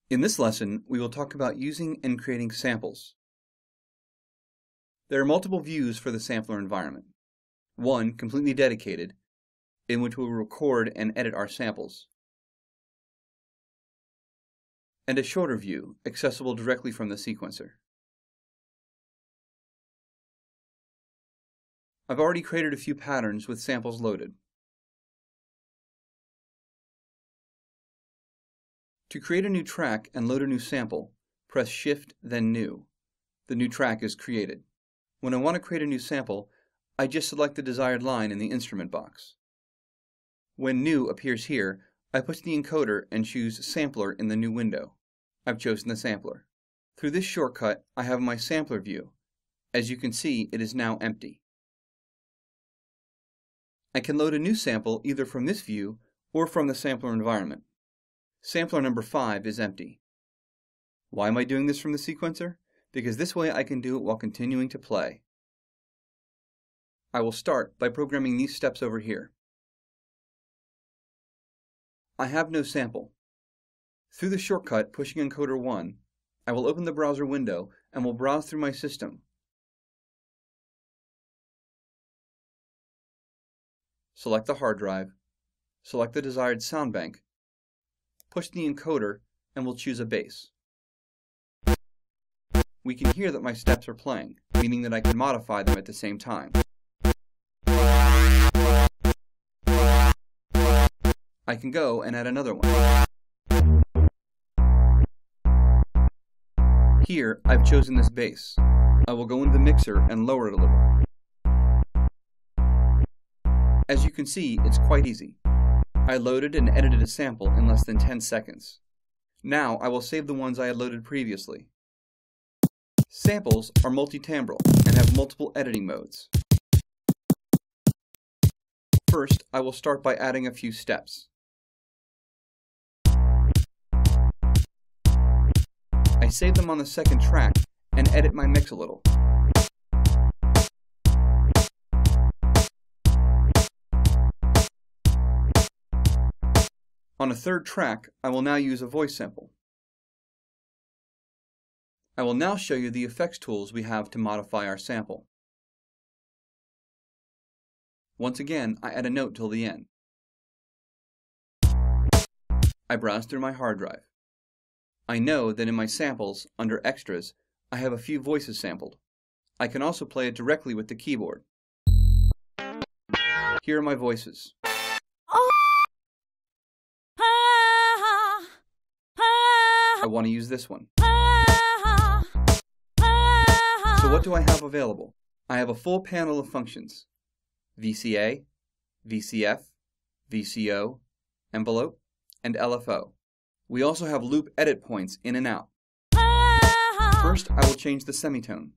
In this lesson, we will talk about using and creating samples. There are multiple views for the sampler environment. One, completely dedicated, in which we will record and edit our samples. And a shorter view, accessible directly from the sequencer. I've already created a few patterns with samples loaded. To create a new track and load a new sample, press Shift, then New. The new track is created. When I want to create a new sample, I just select the desired line in the instrument box. When New appears here, I push the encoder and choose Sampler in the new window. I've chosen the sampler. Through this shortcut, I have my sampler view. As you can see, it is now empty. I can load a new sample either from this view or from the sampler environment. Sampler number 5 is empty. Why am I doing this from the sequencer? Because this way I can do it while continuing to play. I will start by programming these steps over here. I have no sample. Through the shortcut pushing encoder 1, I will open the browser window and will browse through my system. Select the hard drive, select the desired sound bank, push the encoder, and we'll choose a bass. We can hear that my steps are playing, meaning that I can modify them at the same time. I can go and add another one. Here, I've chosen this bass. I will go into the mixer and lower it a little. As you can see, it's quite easy. I loaded and edited a sample in less than 10 seconds. Now I will save the ones I had loaded previously. Samples are multi-timbral and have multiple editing modes. First, I will start by adding a few steps. I save them on the second track and edit my mix a little. On a third track, I will now use a voice sample. I will now show you the effects tools we have to modify our sample. Once again, I add a note till the end. I browse through my hard drive. I know that in my samples, under Extras, I have a few voices sampled. I can also play it directly with the keyboard. Here are my voices. I want to use this one. So what do I have available? I have a full panel of functions: VCA, VCF, VCO, envelope, and LFO. We also have loop edit points in and out. First, I will change the semitone.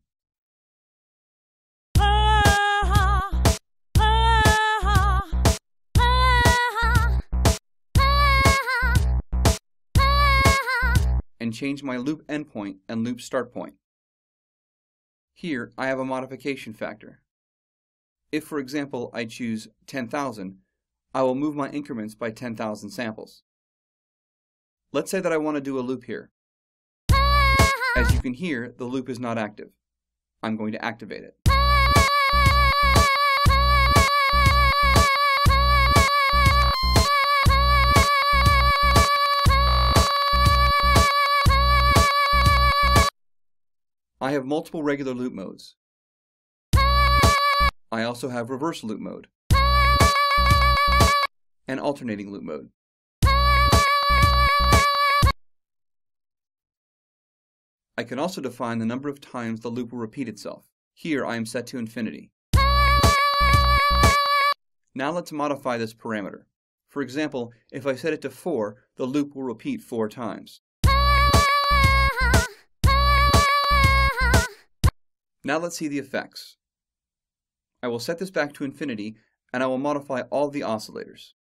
And change my loop endpoint and loop start point. Here, I have a modification factor. If, for example, I choose 10,000, I will move my increments by 10,000 samples. Let's say that I want to do a loop here. As you can hear, the loop is not active. I'm going to activate it. I have multiple regular loop modes. I also have reverse loop mode and alternating loop mode. I can also define the number of times the loop will repeat itself. Here I am set to infinity. Now let's modify this parameter. For example, if I set it to 4, the loop will repeat 4 times. Now let's see the effects. I will set this back to infinity and I will modify all the oscillators.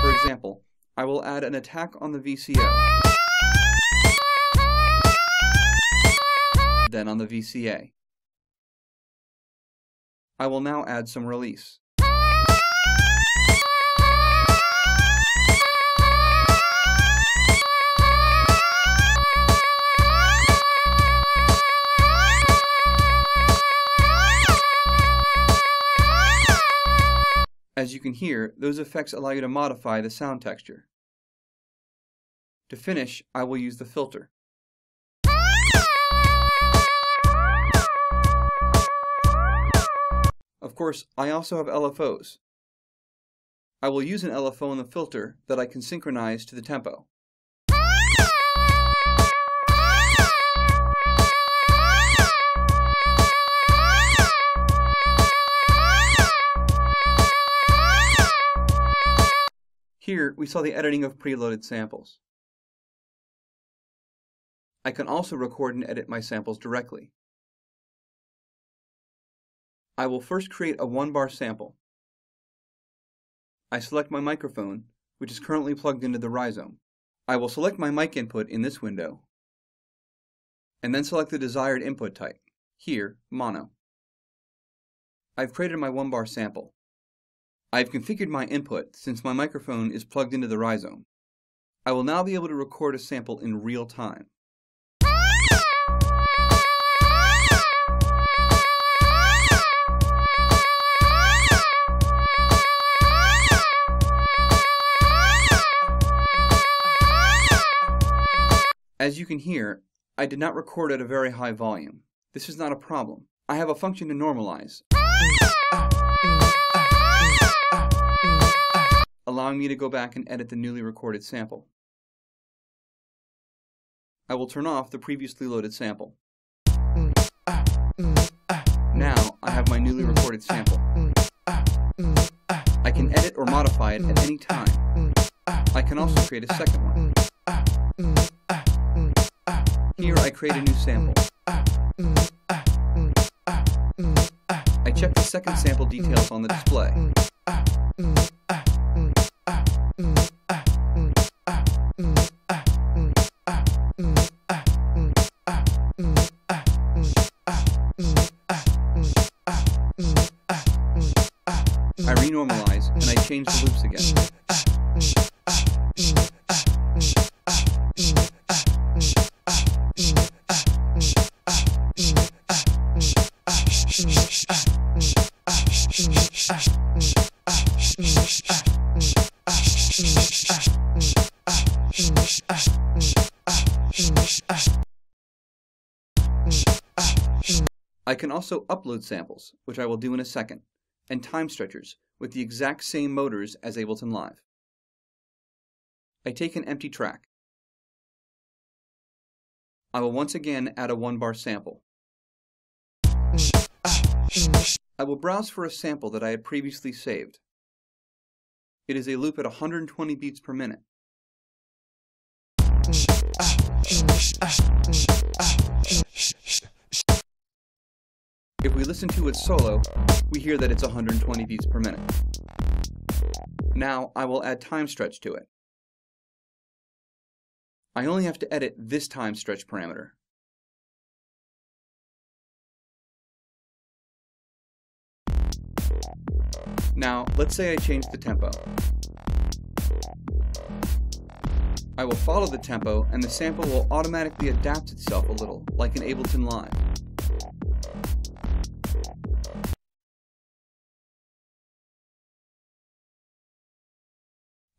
For example, I will add an attack on the VCO, then on the VCA. I will now add some release. can hear, those effects allow you to modify the sound texture. To finish, I will use the filter. Of course, I also have LFOs. I will use an LFO in the filter that I can synchronize to the tempo. Here, we saw the editing of preloaded samples. I can also record and edit my samples directly. I will first create a 1-bar sample. I select my microphone, which is currently plugged into the Rhizome. I will select my mic input in this window, and then select the desired input type, here, mono. I've created my 1-bar sample. I've configured my input since my microphone is plugged into the Rhizome. I will now be able to record a sample in real time. As you can hear, I did not record at a very high volume. This is not a problem. I have a function to normalize, allowing me to go back and edit the newly recorded sample. I will turn off the previously loaded sample. Now I have my newly recorded sample. I can edit or modify it at any time. I can also create a second one. Here I create a new sample. I check the second sample details on the display. I renormalize and I change the loops again. I can also upload samples, which I will do in a second, and time stretchers with the exact same motors as Ableton Live. I take an empty track. I will once again add a 1-bar sample. I will browse for a sample that I had previously saved. It is a loop at 120 beats per minute. If we listen to it solo, we hear that it's 120 beats per minute. Now I will add time stretch to it. I only have to edit this time stretch parameter. Now, let's say I change the tempo. I will follow the tempo and the sample will automatically adapt itself a little, like in Ableton Live.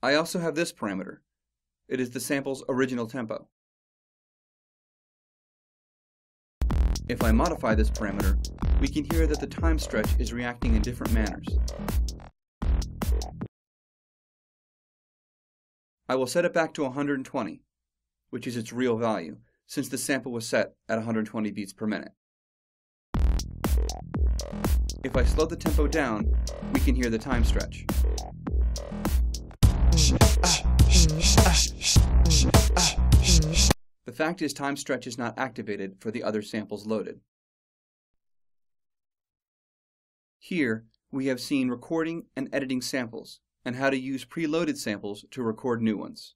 I also have this parameter. It is the sample's original tempo. If I modify this parameter, we can hear that the time stretch is reacting in different manners. I will set it back to 120, which is its real value, since the sample was set at 120 beats per minute. If I slow the tempo down, we can hear the time stretch. The fact is, time stretch is not activated for the other samples loaded. Here, we have seen recording and editing samples, and how to use preloaded samples to record new ones.